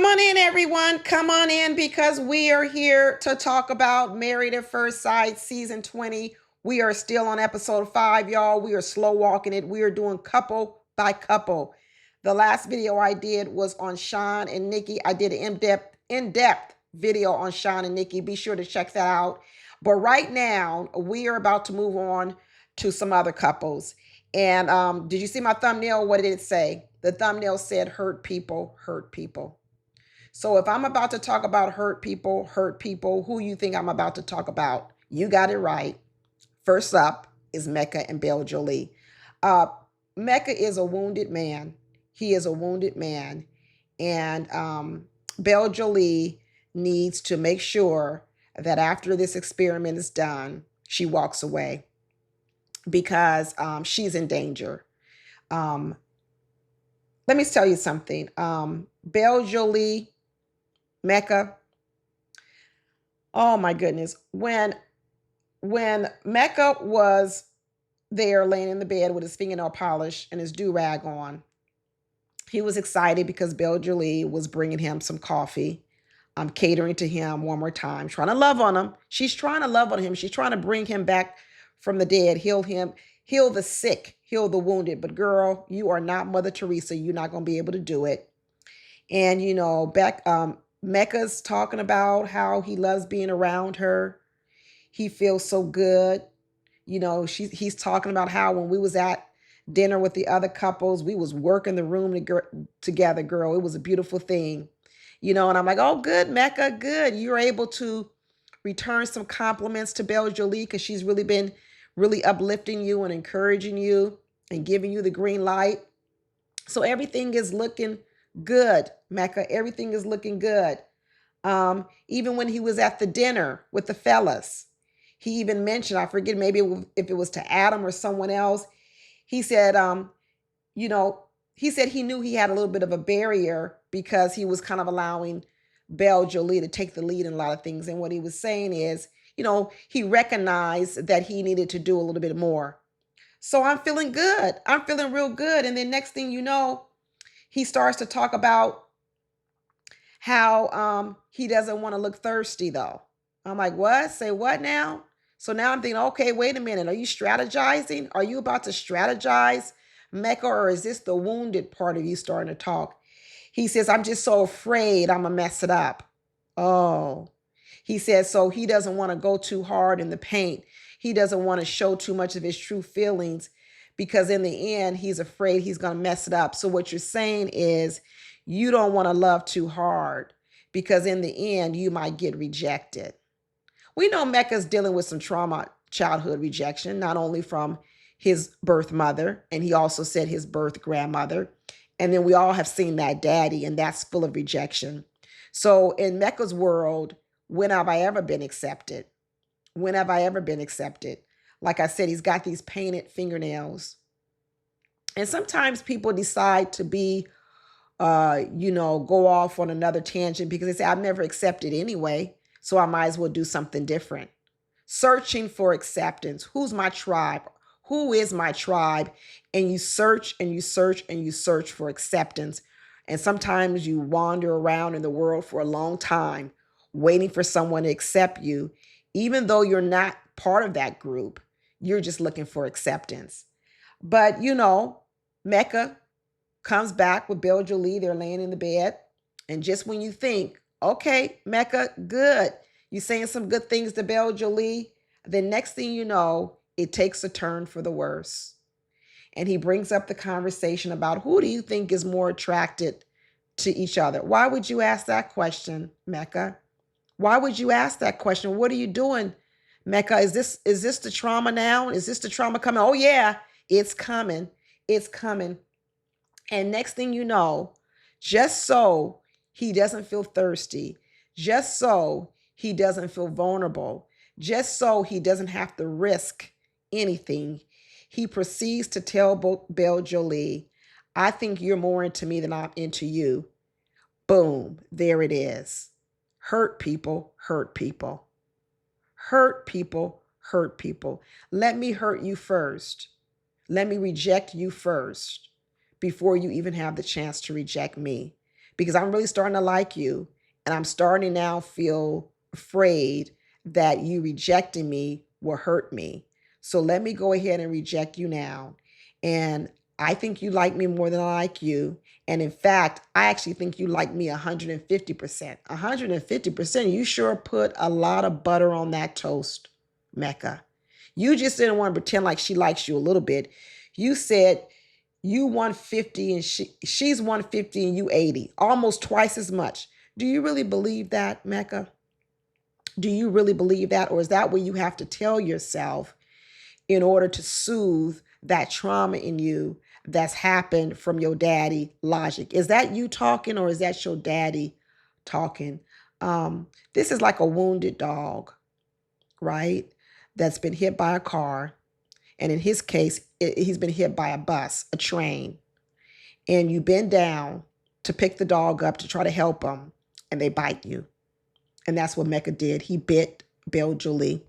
on in, everyone. Come on in because we are here to talk about Married at First Sight season 20. We are still on episode 5, y'all. We are slow walking it. We are doing couple by couple. The last video I did was on Sean and Nikki. I did an in-depth video on Sean and Nikki. Be sure to check that out. But right now, we are about to move on to some other couples. And did you see my thumbnail? What did it say? The thumbnail said, hurt people, hurt people. So if I'm about to talk about hurt people, who you think I'm about to talk about? You got it right. First up is Mecca and Bel Jolie. Mecca is a wounded man. He is a wounded man. And Bel Jolie needs to make sure that after this experiment is done, she walks away because she's in danger. Let me tell you something. Bel Jolie, Mecca. Oh my goodness. When Mecca was there laying in the bed with his fingernail polish and his do-rag on, he was excited because Bel Jolie was bringing him some coffee. Catering to him one more time, trying to love on him. She's trying to love on him. She's trying to bring him back from the dead, heal him, heal the sick, heal the wounded. But girl, you are not Mother Teresa. You're not going to be able to do it. And, you know, Mecca's talking about how he loves being around her. He feels so good. You know, he's talking about how when we was at dinner with the other couples, we was working the room together, girl. It was a beautiful thing. You know, and I'm like, oh, good, Mecca, good. You're able to return some compliments to Bel Jolie because she's really been really uplifting you and encouraging you and giving you the green light. So everything is looking good, Mecca. Everything is looking good. Even when he was at the dinner with the fellas, he even mentioned, I forget maybe if it was to Adam or someone else, he said, you know, he said he knew he had a little bit of a barrier because he was kind of allowing Bel Jolie to take the lead in a lot of things. And what he was saying is, you know, he recognized that he needed to do a little bit more. So I'm feeling good. I'm feeling real good. And then next thing you know, he starts to talk about how he doesn't want to look thirsty, though. I'm like, what? Say what now? So now I'm thinking, okay, wait a minute. Are you strategizing? Are you about to strategize, Mecca, or is this the wounded part of you starting to talk? He says, I'm just so afraid I'm going to mess it up. Oh, he says, so he doesn't want to go too hard in the paint. He doesn't want to show too much of his true feelings because in the end, he's afraid he's going to mess it up. So what you're saying is you don't want to love too hard because in the end, you might get rejected. We know Mecca's dealing with some trauma, childhood rejection, not only from his birth mother, and he also said his birth grandmother. And then we all have seen that daddy, and that's full of rejection. So in Mecca's world, when have I ever been accepted? When have I ever been accepted? Like I said, he's got these painted fingernails. And sometimes people decide to be, you know, go off on another tangent because they say, I'm never accepted anyway, so I might as well do something different. Searching for acceptance. Who's my tribe? Who is my tribe? And you search and you search and you search for acceptance. And sometimes you wander around in the world for a long time, waiting for someone to accept you. Even though you're not part of that group, you're just looking for acceptance. But, you know, Mecca comes back with Bel Jolie. They're laying in the bed. And just when you think, okay, Mecca, good. You're saying some good things to Bel Jolie. The next thing you know, it takes a turn for the worse. And he brings up the conversation about who do you think is more attracted to each other? Why would you ask that question, Mecca? Why would you ask that question? What are you doing, Mecca? Is this the trauma now? Is this the trauma coming? Oh yeah, it's coming. It's coming. And next thing you know, just so he doesn't feel thirsty, just so he doesn't feel vulnerable, just so he doesn't have to risk anything, he proceeds to tell Bel Jolie, I think you're more into me than I'm into you. Boom, there it is. Hurt people, hurt people. Hurt people, hurt people. Let me hurt you first. Let me reject you first before you even have the chance to reject me. because I'm really starting to like you, and I'm starting to now feel afraid that you rejecting me will hurt me. So let me go ahead and reject you now. And I think you like me more than I like you. And in fact, I actually think you like me 150%. 150%. You sure put a lot of butter on that toast, Mecca. You just didn't want to pretend like she likes you a little bit. You said you 150 and she's 150 and you 80, almost twice as much. Do you really believe that, Mecca? Do you really believe that? Or is that what you have to tell yourself in order to soothe that trauma in you that's happened from your daddy logic? Is that you talking, or is that your daddy talking? This is like a wounded dog, right? That's been hit by a car. And in his case, he's been hit by a bus, a train. And you bend down to pick the dog up to try to help him, and they bite you. And that's what Mecca did. He bit Bel Jolie.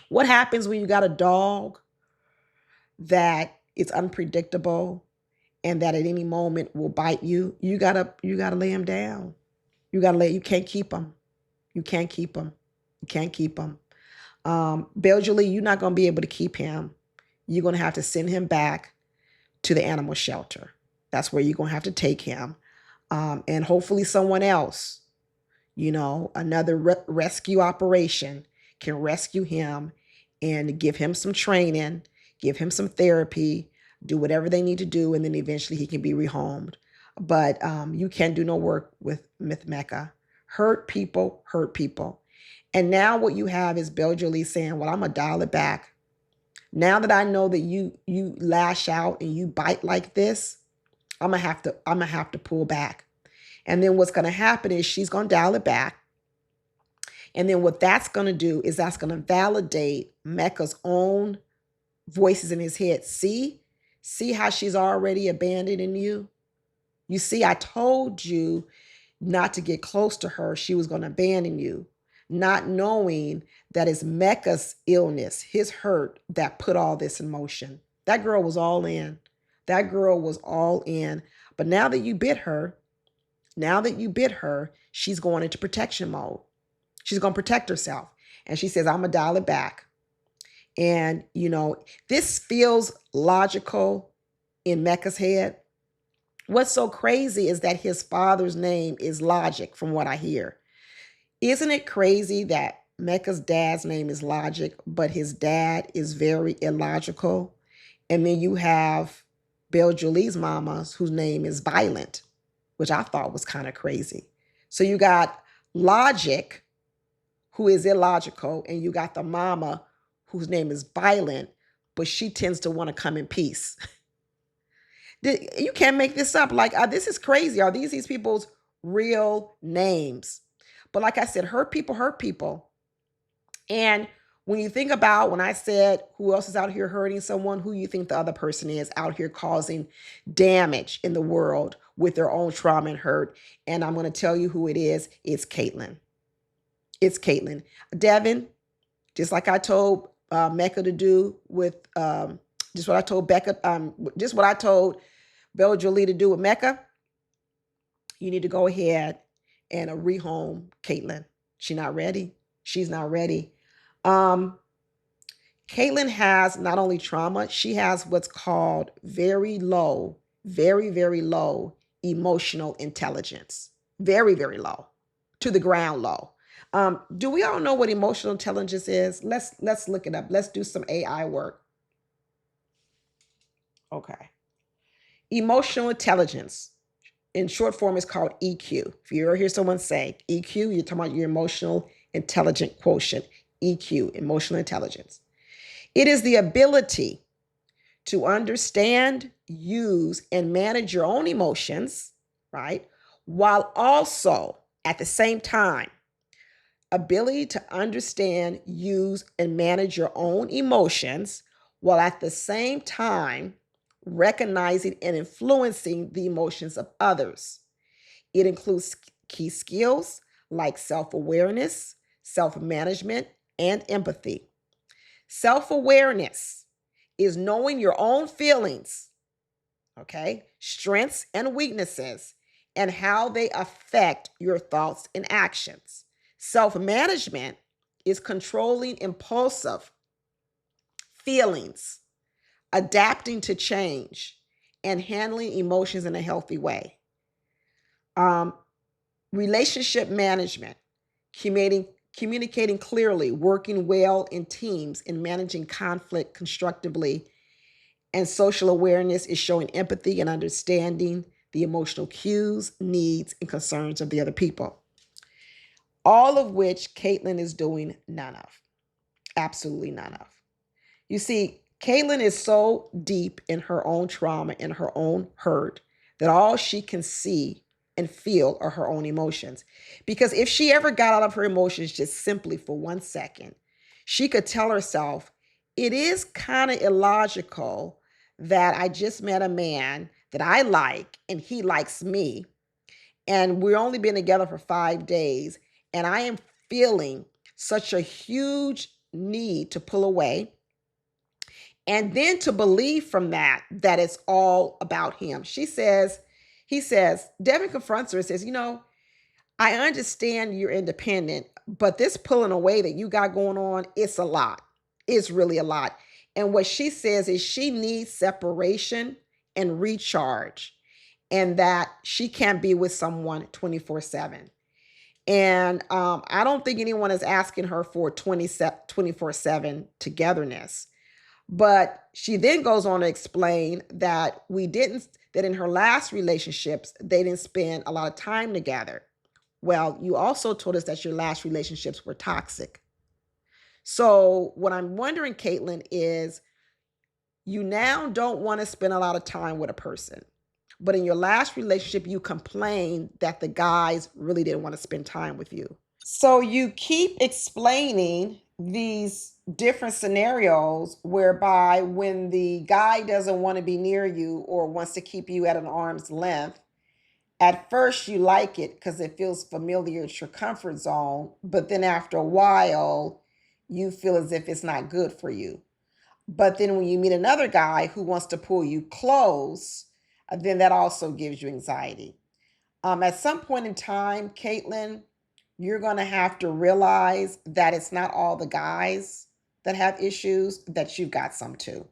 What happens when you got a dog that is unpredictable and that at any moment will bite you? You gotta lay him down. You can't keep him. You can't keep him. You can't keep him. Bel Jolie, you're not gonna be able to keep him. You're gonna have to send him back to the animal shelter. That's where you're gonna have to take him. And hopefully someone else, another rescue operation can rescue him and give him some training, give him some therapy, do whatever they need to do, and then eventually he can be rehomed. But you can't do no work with Mecca. Hurt people, hurt people. And now what you have is Bel Jolie saying, well, I'm going to dial it back. Now that I know that you lash out and you bite like this, I'm gonna have to pull back. And then what's going to happen is she's going to dial it back. And then what that's going to do is that's going to validate Mecca's own voices in his head. See how she's already abandoning you? You see, I told you not to get close to her. She was going to abandon you, not knowing that it's Mecca's illness, his hurt, that put all this in motion. That girl was all in. That girl was all in. But now that you bit her, she's going into protection mode. She's going to protect herself. And she says, I'm going to dial it back. And, this feels logical in Mecca's head. What's so crazy is that his father's name is Logic, from what I hear. Isn't it crazy that Mecca's dad's name is Logic, but his dad is very illogical? And then you have Bel Jolie's mama, whose name is Violent, which I thought was kind of crazy. So you got Logic, who is illogical, and you got the mama, whose name is Violent, but she tends to want to come in peace. You can't make this up. Like, this is crazy. Are these people's real names? But like I said, hurt people hurt people. And when you think about when I said who else is out here hurting someone, who you think the other person is out here causing damage in the world with their own trauma and hurt. And I'm going to tell you who it is. It's Caitlyn. It's Caitlyn. Devin, just like I told Mecca to do with, just what I told just what I told Bel Jolie to do with Mecca, you need to go ahead and rehome Caitlyn. She's not ready. She's not ready. Caitlyn has not only trauma, she has what's called very, very low emotional intelligence. Very, very low, to the ground low. Do we all know what emotional intelligence is? Let's look it up. Let's do some AI work. Okay. Emotional intelligence, in short form, is called EQ. If you ever hear someone say EQ, you're talking about your emotional intelligent quotient. EQ, emotional intelligence. It is the ability to understand, use, and manage your own emotions, right? While also, at the same time, ability to understand, use, and manage your own emotions, while at the same time recognizing and influencing the emotions of others. It includes key skills like self-awareness, self-management, and empathy. Self-awareness is knowing your own feelings, okay, strengths and weaknesses, and how they affect your thoughts and actions. Self-management is controlling impulsive feelings, adapting to change, and handling emotions in a healthy way. Um, Relationship management, communicating clearly, working well in teams, and managing conflict constructively. And social awareness is showing empathy and understanding the emotional cues, needs, and concerns of the other people. All of which Caitlyn is doing none of. Absolutely none of. You see, Caitlyn is so deep in her own trauma and her own hurt that all she can see and feel are her own emotions. Because if she ever got out of her emotions just simply for 1 second, she could tell herself, it is kind of illogical that I just met a man that I like and he likes me. And we're only been together for 5 days. And I am feeling such a huge need to pull away and then to believe from that it's all about him. He says, Devin confronts her and says, I understand you're independent, but this pulling away that you got going on, it's a lot. It's really a lot. And what she says is she needs separation and recharge, and that she can't be with someone 24/7. And I don't think anyone is asking her for 24/7 togetherness. But she then goes on to explain that that in her last relationships, they didn't spend a lot of time together. Well, you also told us that your last relationships were toxic. So what I'm wondering, Caitlyn, is you now don't want to spend a lot of time with a person. But in your last relationship, you complained that the guys really didn't want to spend time with you. So you keep explaining these different scenarios whereby when the guy doesn't want to be near you or wants to keep you at an arm's length, at first you like it because it feels familiar, it's your comfort zone, but then after a while, you feel as if it's not good for you. But then when you meet another guy who wants to pull you close, then that also gives you anxiety. At some point in time, Caitlyn, you're going to have to realize that it's not all the guys that have issues, that you've got some too.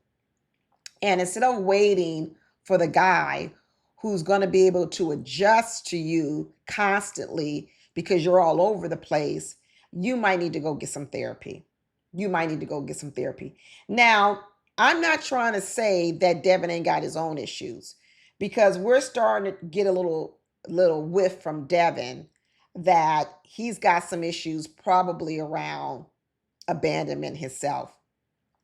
And instead of waiting for the guy who's going to be able to adjust to you constantly because you're all over the place, you might need to go get some therapy. You might need to go get some therapy. Now, I'm not trying to say that Devin ain't got his own issues, because we're starting to get a little whiff from Devin that he's got some issues probably around abandonment himself.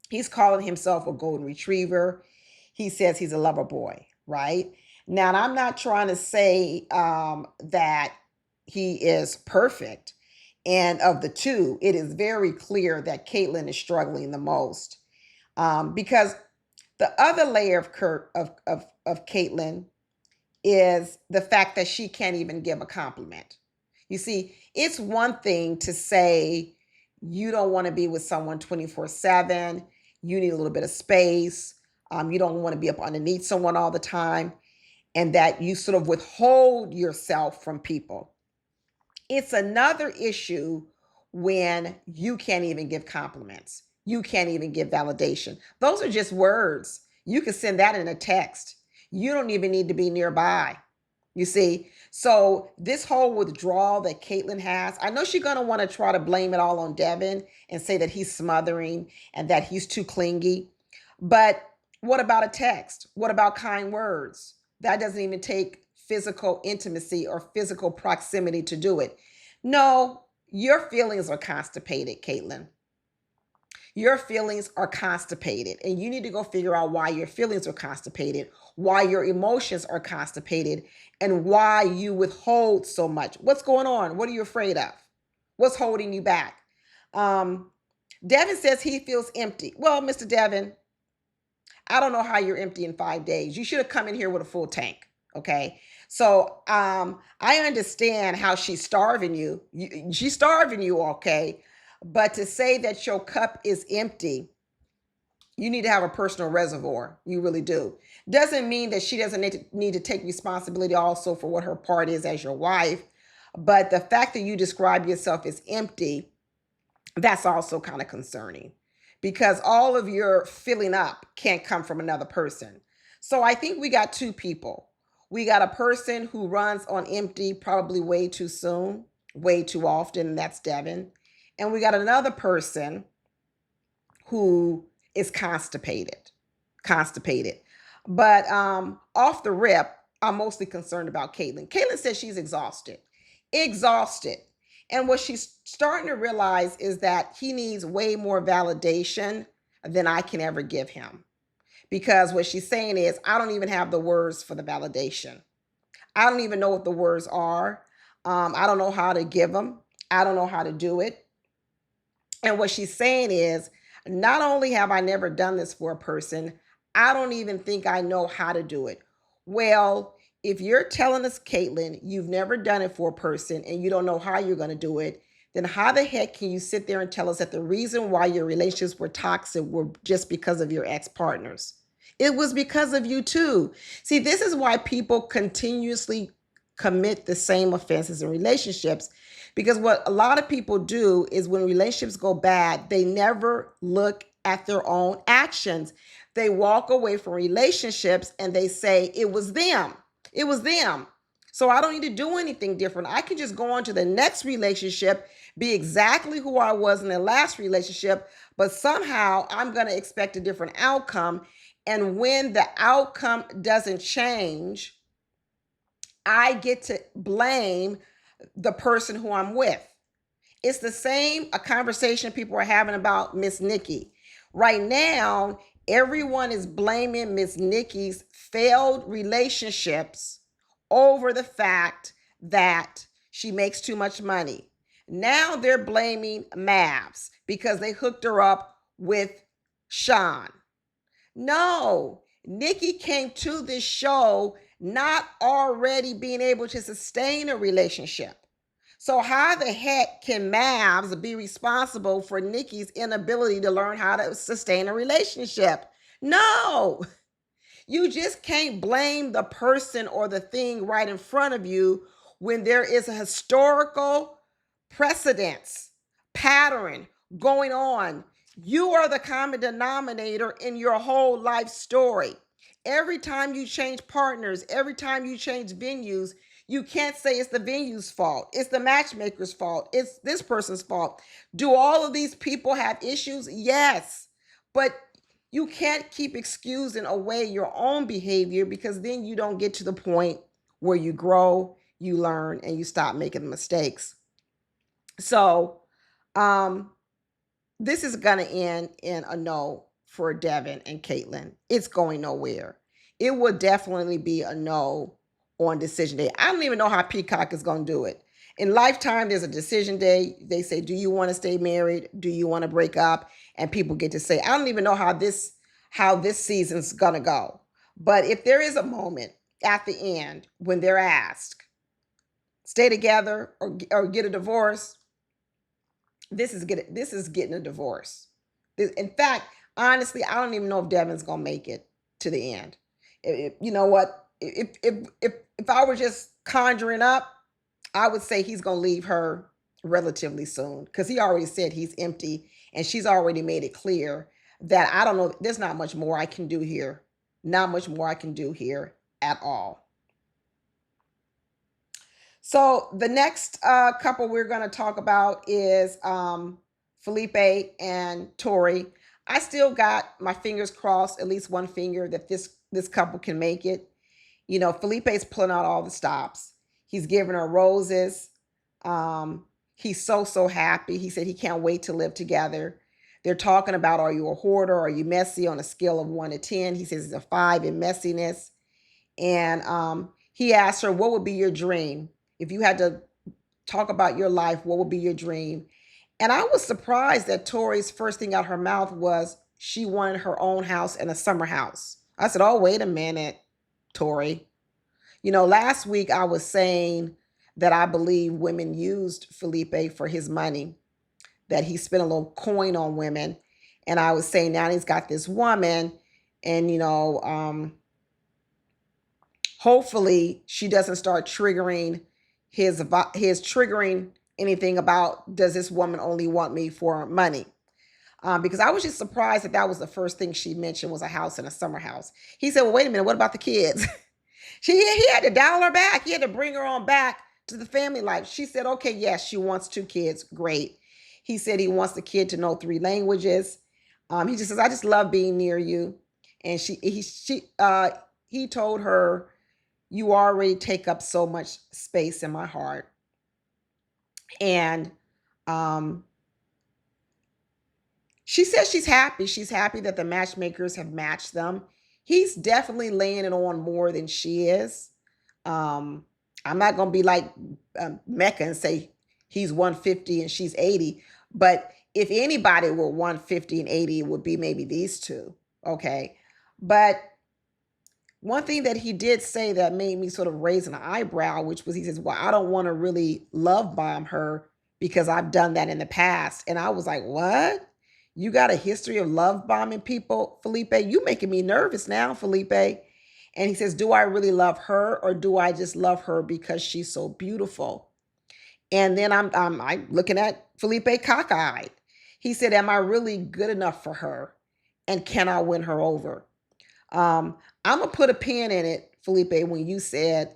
He's calling himself a golden retriever. He says he's a lover boy, right? Now, and I'm not trying to say that he is perfect. And of the two, it is very clear that Caitlyn is struggling the most, because the other layer of Caitlyn is the fact that she can't even give a compliment. You see, it's one thing to say you don't want to be with someone 24/7. You need a little bit of space. You don't want to be up underneath someone all the time, and that you sort of withhold yourself from people. It's another issue when you can't even give compliments. You can't even give validation. Those are just words. You can send that in a text. You don't even need to be nearby. You see? So this whole withdrawal that Caitlyn has, I know she's going to want to try to blame it all on Devin and say that he's smothering and that he's too clingy. But what about a text? What about kind words? That doesn't even take physical intimacy or physical proximity to do it. No, your feelings are constipated, Caitlyn. Your feelings are constipated, and you need to go figure out why your feelings are constipated, why your emotions are constipated, and why you withhold so much. What's going on? What are you afraid of? What's holding you back? Devin says he feels empty. Well, Mr. Devin, I don't know how you're empty in 5 days. You should have come in here with a full tank. Okay. So I understand how she's starving you. She's starving you, okay. But to say that your cup is empty You need to have a personal reservoir. You really do. Doesn't mean that she doesn't need to take responsibility also for what her part is as your wife. But the fact that you describe yourself as empty, that's also kind of concerning because all of your filling up can't come from another person. So I think we got two people. We got a person who runs on empty, probably way too soon, way too often, and that's Devin. And we got another person who is constipated. But off the rip, I'm mostly concerned about Caitlyn. Caitlyn says she's exhausted. And what she's starting to realize is that he needs way more validation than I can ever give him. Because what she's saying is, I don't even have the words for the validation. I don't even know what the words are. I don't know how to give them. I don't know how to do it. And what she's saying is, not only have I never done this for a person, I don't even think I know how to do it. Well, if you're telling us, Caitlyn, you've never done it for a person and you don't know how you're going to do it, then how the heck can you sit there and tell us that the reason why your relationships were toxic were just because of your ex-partners? It was because of you too. See, this is why people continuously commit the same offenses in relationships. Because what a lot of people do is when relationships go bad, they never look at their own actions. They walk away from relationships and they say, it was them. It was them. So I don't need to do anything different. I can just go on to the next relationship, be exactly who I was in the last relationship, but somehow I'm going to expect a different outcome. And when the outcome doesn't change, I get to blame the person who I'm with. It's the same a conversation people are having about Miss Nikki. Right now, everyone is blaming Miss Nikki's failed relationships over the fact that she makes too much money. Now they're blaming mafs because they hooked her up with Sean. No, Nikki came to this show not already being able to sustain a relationship. So how the heck can Mavs be responsible for Nikki's inability to learn how to sustain a relationship? No, you just can't blame the person or the thing right in front of you when there is a historical precedence, pattern going on. You are the common denominator in your whole life story. Every time you change partners, every time you change venues, you can't say it's the venue's fault. It's the matchmaker's fault. It's this person's fault. Do all of these people have issues? Yes. But you can't keep excusing away your own behavior because then you don't get to the point where you grow, you learn, and you stop making mistakes. So, this is going to end in a no for Devin and Caitlyn. It's going nowhere. It would definitely be a no on decision day. I don't even know how Peacock is going to do it. In Lifetime, there's a decision day. They say, do you want to stay married? Do you want to break up? And people get to say, I don't even know how this season's going to go. But if there is a moment at the end when they're asked, stay together or get a divorce, this is getting a divorce. In fact, honestly, I don't even know if Devin's gonna make it to the end. You know what? If I were just conjuring up, I would say he's gonna leave her relatively soon because he already said he's empty, and she's already made it clear that I don't know. There's not much more I can do here. Not much more I can do here at all. So the next couple we're going to talk about is Felipe and Tori. I still got my fingers crossed, at least one finger, that this couple can make it. You know, Felipe's pulling out all the stops. He's giving her roses. He's so happy. He said he can't wait to live together. They're talking about, are you a hoarder? Are you messy on a scale of 1 to 10? He says it's a 5 in messiness. And he asked her, what would be your dream? If you had to talk about your life, what would be your dream? And I was surprised that Tori's first thing out her mouth was she wanted her own house and a summer house. I said, oh, wait a minute, Tori. You know, last week I was saying that I believe women used Felipe for his money, that he spent a little coin on women. And I was saying now he's got this woman, and hopefully she doesn't start triggering his triggering anything about, does this woman only want me for money? Because I was just surprised that that was the first thing she mentioned, was a house and a summer house. He said, well, wait a minute, what about the kids? He had to dial her back. He had to bring her on back to the family life. She said, okay, yes, she wants 2 kids. Great. He said he wants the kid to know 3 languages. He just says, I just love being near you. And he told her, you already take up so much space in my heart. And she says she's happy. She's happy that the matchmakers have matched them. He's definitely laying it on more than she is. I'm not going to be like Mecca and say he's 150 and she's 80. But if anybody were 150 and 80, it would be maybe these two. Okay. But one thing that he did say that made me sort of raise an eyebrow, which was, he says, well, I don't want to really love bomb her because I've done that in the past. And I was like, what? You got a history of love bombing people, Felipe? You making me nervous now, Felipe. And he says, do I really love her, or do I just love her because she's so beautiful? And then I'm looking at Felipe cockeyed. He said, am I really good enough for her? And can I win her over? I'm going to put a pin in it, Felipe, when you said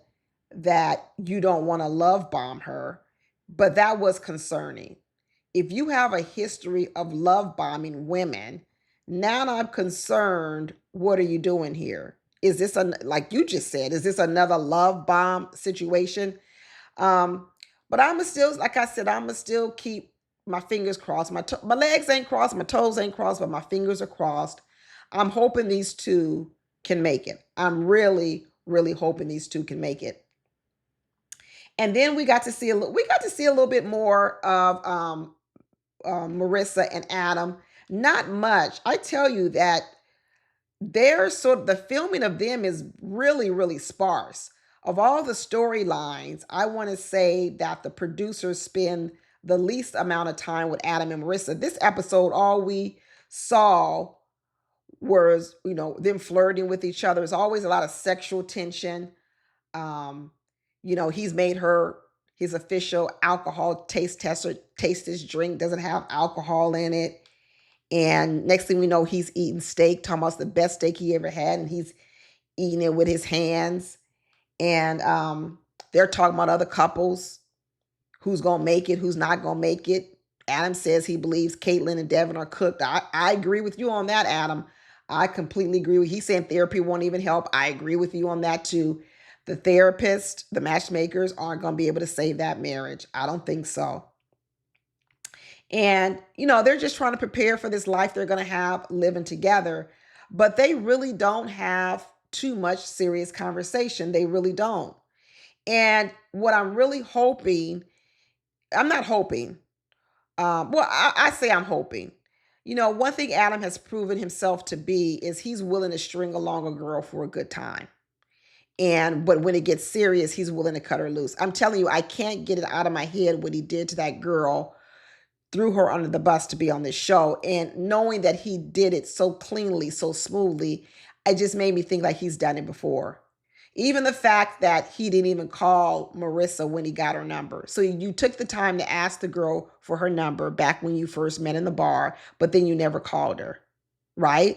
that you don't want to love bomb her, but that was concerning. If you have a history of love bombing women, now I'm concerned, what are you doing here? Is this, like you just said, is this another love bomb situation? But I'm still, like I said, I'm still keep my fingers crossed. My legs ain't crossed, my toes ain't crossed, but my fingers are crossed. I'm hoping these two can make it. I'm really, really hoping these two can make it. And then we got to see a little bit more of Marissa and Adam. Not much. I tell you that the filming of them is really, really sparse. Of all the storylines, I want to say that the producers spend the least amount of time with Adam and Marissa. This episode, all we saw was, them flirting with each other. There's always a lot of sexual tension. He's made her his official alcohol taste tester. Taste his drink, doesn't have alcohol in it. And next thing we know, he's eating steak, talking about the best steak he ever had, and he's eating it with his hands. And they're talking about other couples, who's gonna make it, who's not gonna make it. Adam says he believes Caitlyn and Devin are cooked. I agree with you on that, Adam. I completely agree with. He's saying therapy won't even help. I agree with you on that too. The therapist, the matchmakers aren't gonna be able to save that marriage. I don't think so. And, they're just trying to prepare for this life they're going to have living together. But they really don't have too much serious conversation. They really don't. And what I'm really hoping, I'm not hoping. I say I'm hoping. One thing Adam has proven himself to be is he's willing to string along a girl for a good time. But when it gets serious, he's willing to cut her loose. I'm telling you, I can't get it out of my head what he did to that girl, threw her under the bus to be on this show. And knowing that he did it so cleanly, so smoothly, it just made me think like he's done it before. Even the fact that he didn't even call Marissa when he got her number. So you took the time to ask the girl for her number back when you first met in the bar, but then you never called her, right?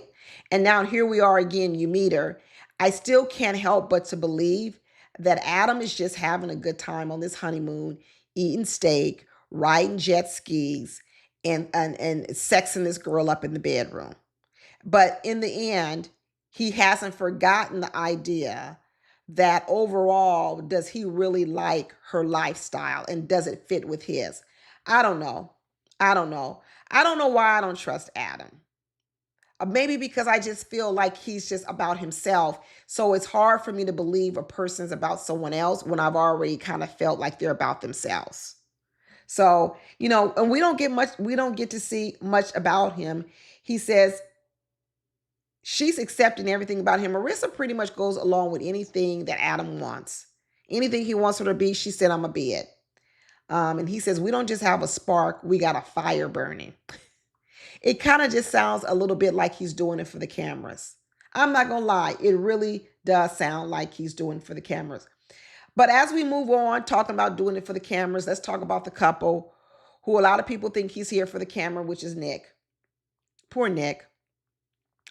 And now here we are again, you meet her. I still can't help but to believe that Adam is just having a good time on this honeymoon, eating steak, riding jet skis, and sexing this girl up in the bedroom. But in the end, he hasn't forgotten the idea that overall, does he really like her lifestyle, and does it fit with his? I don't know. I don't know. I don't know why I don't trust Adam. Maybe because I just feel like he's just about himself. So it's hard for me to believe a person's about someone else when I've already kind of felt like they're about themselves. So, and we don't get to see much about him. He says she's accepting everything about him. Marissa pretty much goes along with anything that Adam wants. Anything he wants her to be, she said, I'm going to be it. And he says, we don't just have a spark, we got a fire burning. It kind of just sounds a little bit like he's doing it for the cameras. I'm not going to lie. It really does sound like he's doing it for the cameras. But as we move on, talking about doing it for the cameras, let's talk about the couple who a lot of people think he's here for the camera, which is Nick. Poor Nick.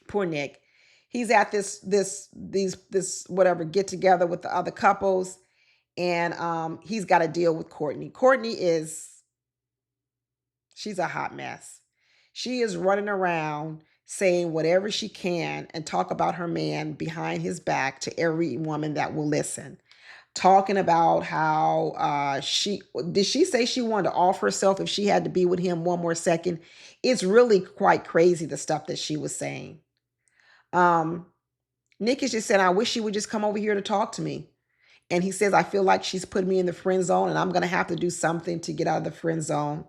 Poor Nick. He's at this whatever get together with the other couples, and he's got to deal with Courtney. She's a hot mess. She is running around saying whatever she can and talk about her man behind his back to every woman that will listen. Talking about how she say she wanted to off herself if she had to be with him one more second. It's really quite crazy, the stuff that she was saying. Nick is just saying, I wish she would just come over here to talk to me. And he says, I feel like she's put me in the friend zone and I'm going to have to do something to get out of the friend zone.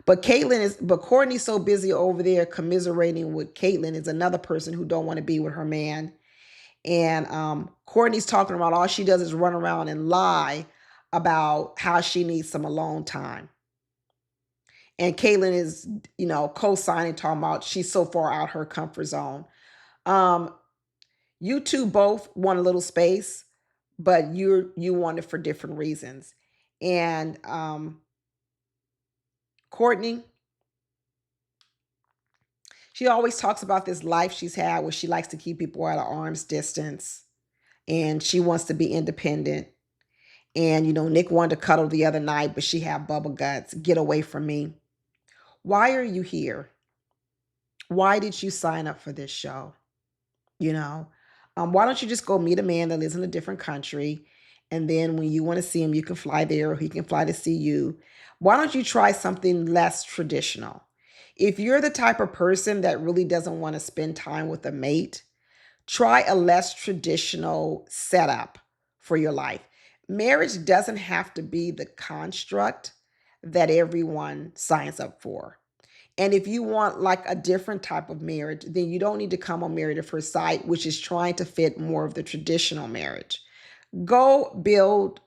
But Courtney's so busy over there commiserating with Caitlyn is another person who don't want to be with her man. And Courtney's talking about all she does is run around and lie about how she needs some alone time. And Caitlyn is, co-signing, talking about she's so far out her comfort zone. You two both want a little space, but you want it for different reasons. And Courtney, she always talks about this life she's had where she likes to keep people at an arm's distance and she wants to be independent. And, Nick wanted to cuddle the other night, but she had bubble guts. Get away from me. Why are you here? Why did you sign up for this show? Why don't you just go meet a man that lives in a different country? And then when you want to see him, you can fly there or he can fly to see you. Why don't you try something less traditional? If you're the type of person that really doesn't want to spend time with a mate, try a less traditional setup for your life. Marriage doesn't have to be the construct that everyone signs up for. And if you want like a different type of marriage, then you don't need to come on Married at First Sight, which is trying to fit more of the traditional marriage. Go build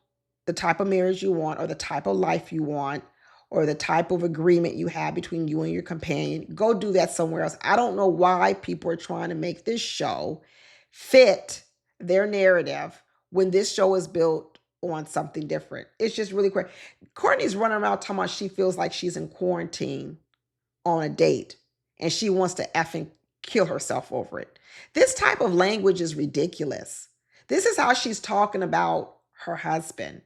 the type of marriage you want or the type of life you want or the type of agreement you have between you and your companion. Go do that somewhere else. I don't know why people are trying to make this show fit their narrative when this show is built on something different. It's just really great. Courtney's running around talking about she feels like she's in quarantine on a date and she wants to effing kill herself over it. This type of language is ridiculous. This is how she's talking about her husband.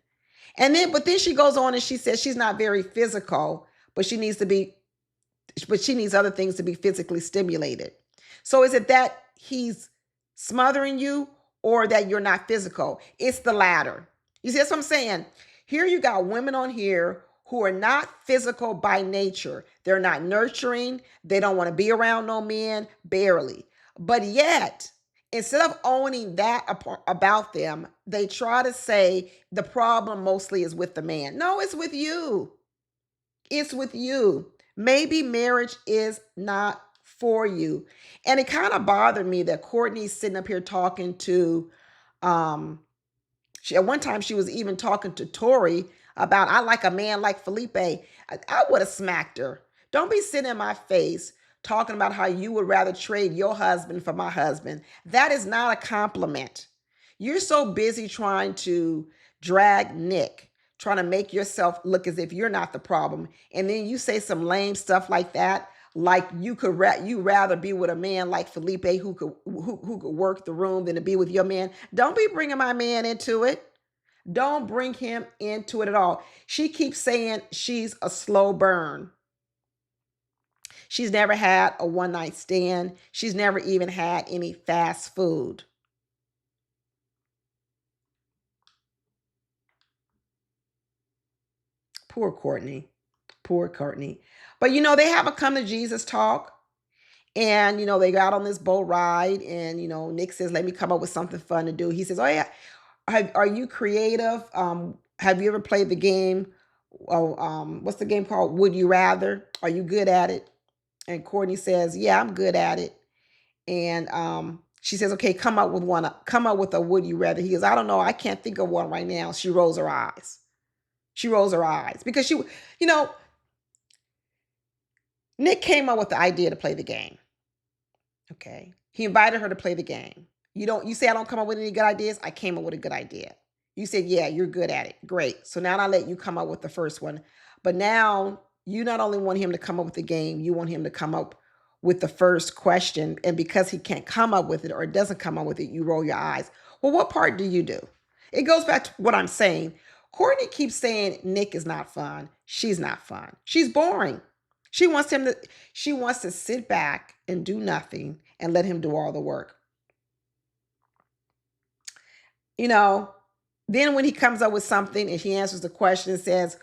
But then she goes on and she says she's not very physical, but she needs other things to be physically stimulated. So is it that he's smothering you or that you're not physical? It's the latter. You see, that's what I'm saying. Here you got women on here who are not physical by nature. They're not nurturing. They don't want to be around no men, barely. But yet, instead of owning that about them, they try to say the problem mostly is with the man. No, it's with you. It's with you. Maybe marriage is not for you. And it kind of bothered me that Courtney's sitting up here talking to, at one time she was even talking to Tori about, I like a man like Felipe. I would have smacked her. Don't be sitting in my face talking about how you would rather trade your husband for my husband. That is not a compliment. You're so busy trying to drag Nick, trying to make yourself look as if you're not the problem. And then you say some lame stuff like that, like you rather be with a man like Felipe who could work the room than to be with your man. Don't be bringing my man into it. Don't bring him into it at all. She keeps saying she's a slow burn. She's never had a one-night stand. She's never even had any fast food. Poor Courtney. Poor Courtney. But they have a come to Jesus talk. And, they got on this boat ride. And, Nick says, let me come up with something fun to do. He says, oh, yeah. Are you creative? Have you ever played the game? What's the game called? Would you rather? Are you good at it? And Courtney says, yeah, I'm good at it. And she says, okay, come up with one. Come up with a would you rather. He goes, I don't know. I can't think of one right now. She rolls her eyes. She rolls her eyes because she, Nick came up with the idea to play the game. Okay. He invited her to play the game. You say I don't come up with any good ideas? I came up with a good idea. You said, yeah, you're good at it. Great. So now I let you come up with the first one. But now you not only want him to come up with the game, you want him to come up with the first question. And because he can't come up with it or doesn't come up with it, you roll your eyes. Well, what part do you do? It goes back to what I'm saying. Courtney keeps saying Nick is not fun. She's not fun. She's boring. She wants to sit back and do nothing and let him do all the work. Then when he comes up with something and she answers the question and says,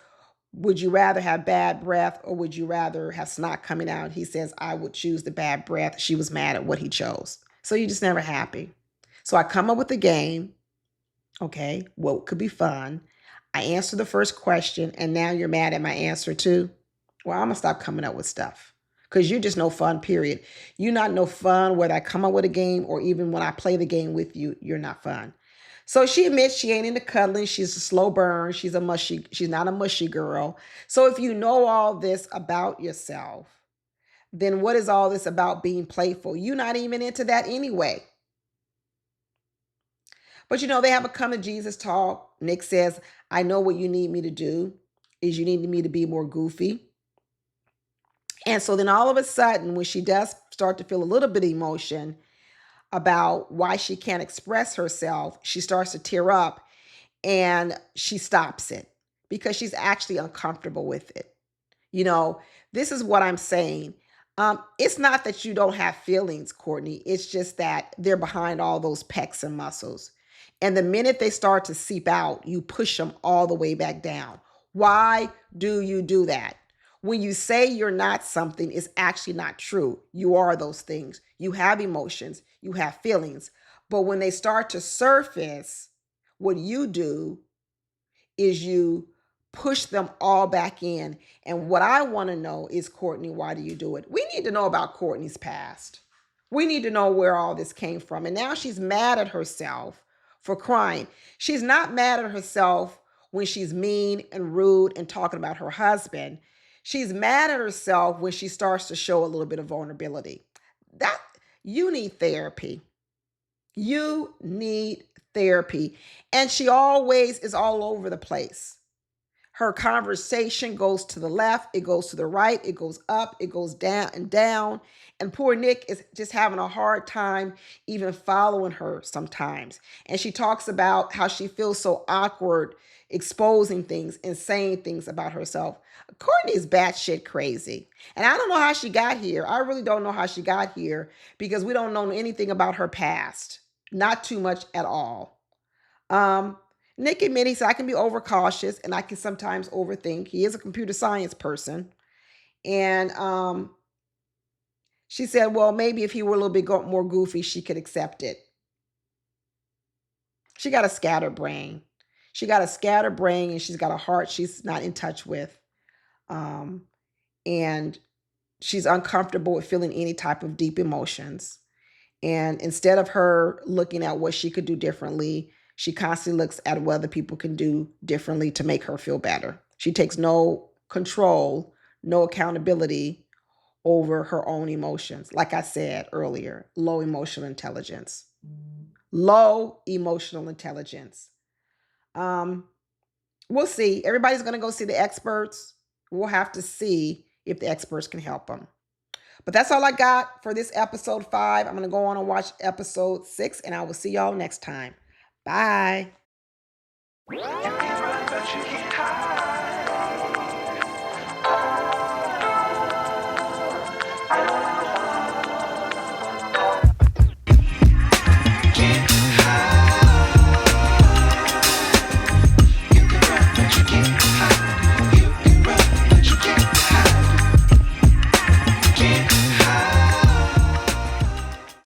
would you rather have bad breath or would you rather have snot coming out? He says, I would choose the bad breath. She was mad at what he chose. So you're just never happy. So I come up with a game. Okay, what could be fun? I answer the first question and now you're mad at my answer too. Well, I'm going to stop coming up with stuff because you're just no fun, period. You're not no fun whether I come up with a game or even when I play the game with you, you're not fun. So she admits she ain't into cuddling. She's a slow burn. She's not a mushy girl. So if you know all this about yourself, then what is all this about being playful? You're not even into that anyway. But they have a come to Jesus talk. Nick says, I know what you need me to do is you need me to be more goofy. And so then all of a sudden, when she does start to feel a little bit of emotion about why she can't express herself, she starts to tear up and she stops it because she's actually uncomfortable with it. This is what I'm saying. It's not that you don't have feelings, Courtney. It's just that they're behind all those pecs and muscles. And the minute they start to seep out, you push them all the way back down. Why do you do that? When you say you're not something, it's actually not true. You are those things. You have emotions, you have feelings. But when they start to surface, what you do is you push them all back in. And what I want to know is, Courtney, why do you do it? We need to know about Courtney's past. We need to know where all this came from. And now she's mad at herself for crying. She's not mad at herself when she's mean and rude and talking about her husband. She's mad at herself when she starts to show a little bit of vulnerability. That you need therapy. You need therapy. And she always is all over the place. Her conversation goes to the left, it goes to the right, it goes up, it goes down and down. And poor Nick is just having a hard time even following her sometimes. And she talks about how she feels so awkward exposing things and saying things about herself. Courtney is batshit crazy. And I don't know how she got here. I really don't know how she got here because we don't know anything about her past. Not too much at all. Nick admitted, he said, I can be overcautious and I can sometimes overthink. He is a computer science person. And she said, well, maybe if he were a little bit more goofy, she could accept it. She got a scattered brain. And she's got a heart she's not in touch with. And she's uncomfortable with feeling any type of deep emotions. And instead of her looking at what she could do differently, she constantly looks at what other people can do differently to make her feel better. She takes no control, no accountability over her own emotions. Like I said earlier, low emotional intelligence. Low emotional intelligence. We'll see. Everybody's going to go see the experts. We'll have to see if the experts can help them. But that's all I got for this episode 5. I'm going to go on and watch episode 6, and I will see y'all next time. Bye.